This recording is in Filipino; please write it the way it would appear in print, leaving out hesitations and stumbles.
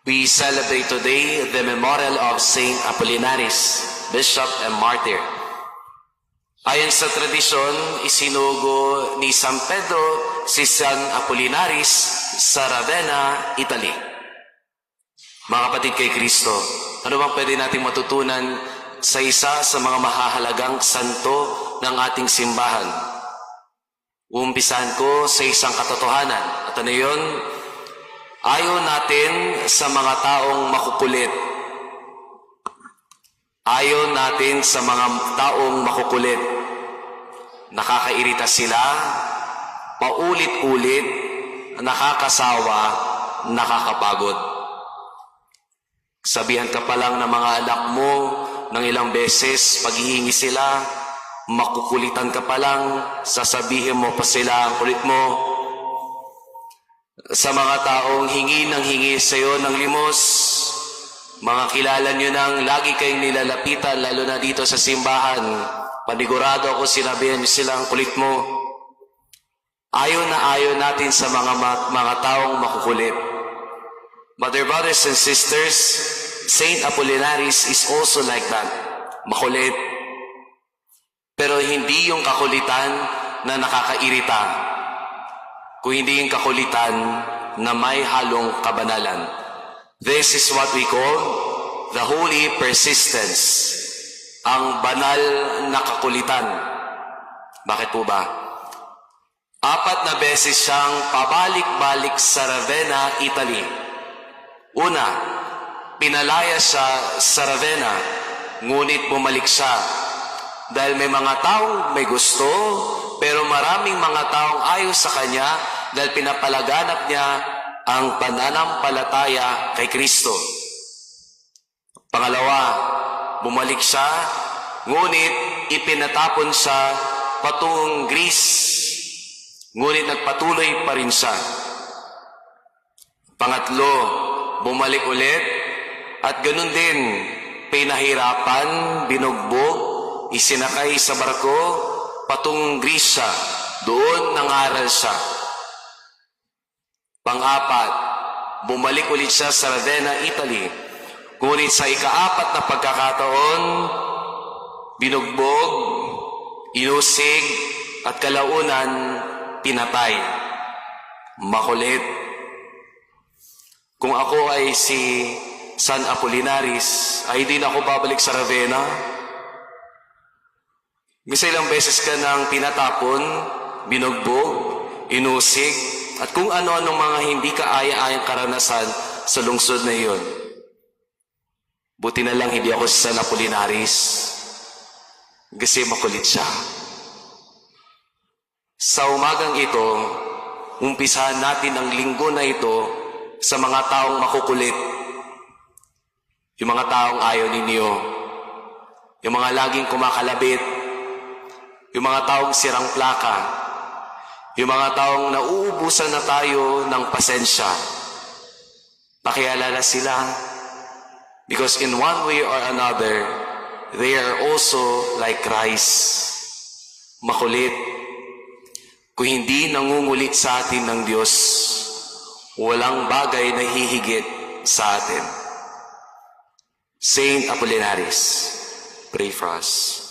We celebrate today the memorial of Saint Apollinaris, Bishop and Martyr. Ayon sa tradisyon, isinugo ni San Pedro si San Apollinaris sa Ravenna, Italy. Mga kapatid kay Kristo, ano bang pwede nating matutunan sa isa sa mga mahahalagang santo ng ating simbahan? Uumpisahan ko sa isang katotohanan. At ano yun? Ayaw natin sa mga taong makukulit. Ayaw natin sa mga taong makukulit. Nakakairita sila, paulit-ulit, nakakasawa, nakakapagod. Sabihan ka pa lang ng mga anak mo ng ilang beses, paghihingi sila, makukulitan ka pa lang, sasabihin mo pa sila ang kulit mo. Sa mga taong hingi ng hingi sa iyo ng limos, mga kilala nyo nang lagi kayong nilalapitan, lalo na dito sa simbahan, panigurado ako sinabihan nyo silang kulit mo. Ayaw na ayaw natin sa mga taong makukulit. But dear brothers and sisters, Saint Apollinaris is also like that, makulit. Pero hindi yung kakulitan na nakakairita, kung hindi yung kakulitan na may halong kabanalan. This is what we call the holy persistence, ang banal na kakulitan. Bakit po ba? 4 na beses siyang pabalik-balik sa Ravenna, Italy. Una, pinalaya siya sa Ravenna, ngunit bumalik siya. Dahil may mga taong may gusto, pero maraming mga taong ayaw sa kanya dahil pinapalaganap niya ang pananampalataya kay Kristo. Pangalawa, bumalik siya, ngunit ipinatapon siya patungong Greece, ngunit nagpatuloy pa rin siya. Pangatlo, bumalik ulit, at ganun din, pinahirapan, binugbog, isinakay sa barko, patungong Greece siya, doon nangaral siya. Pang-4, bumalik ulit siya sa Ravenna, Italy. Ngunit sa ika-4 na pagkakataon, binugbog, inusig, at kalaunan, pinatay. Makulit. Kung ako ay si San Apollinaris, ay hindi na ako babalik sa Ravenna. Misa ilang beses ka nang pinatapon, binugbog, inusig, at kung ano-anong mga hindi kaaya-ayang karanasan sa lungsod na iyon. Buti na lang hindi ako si San Apollinaris, kasi makulit siya. Sa umagang ito, umpisahan natin ang linggo na ito sa mga taong makukulit. Yung mga taong ayaw ninyo, yung mga laging kumakalabit, yung mga taong sirang plaka, yung mga taong nauubusan na tayo ng pasensya. Pakialala sila, because in one way or another, they are also like Christ. Makulit. Kung hindi nangungulit sa atin ng Diyos, walang bagay na hihigit sa atin. Saint Apollinaris, pray for us.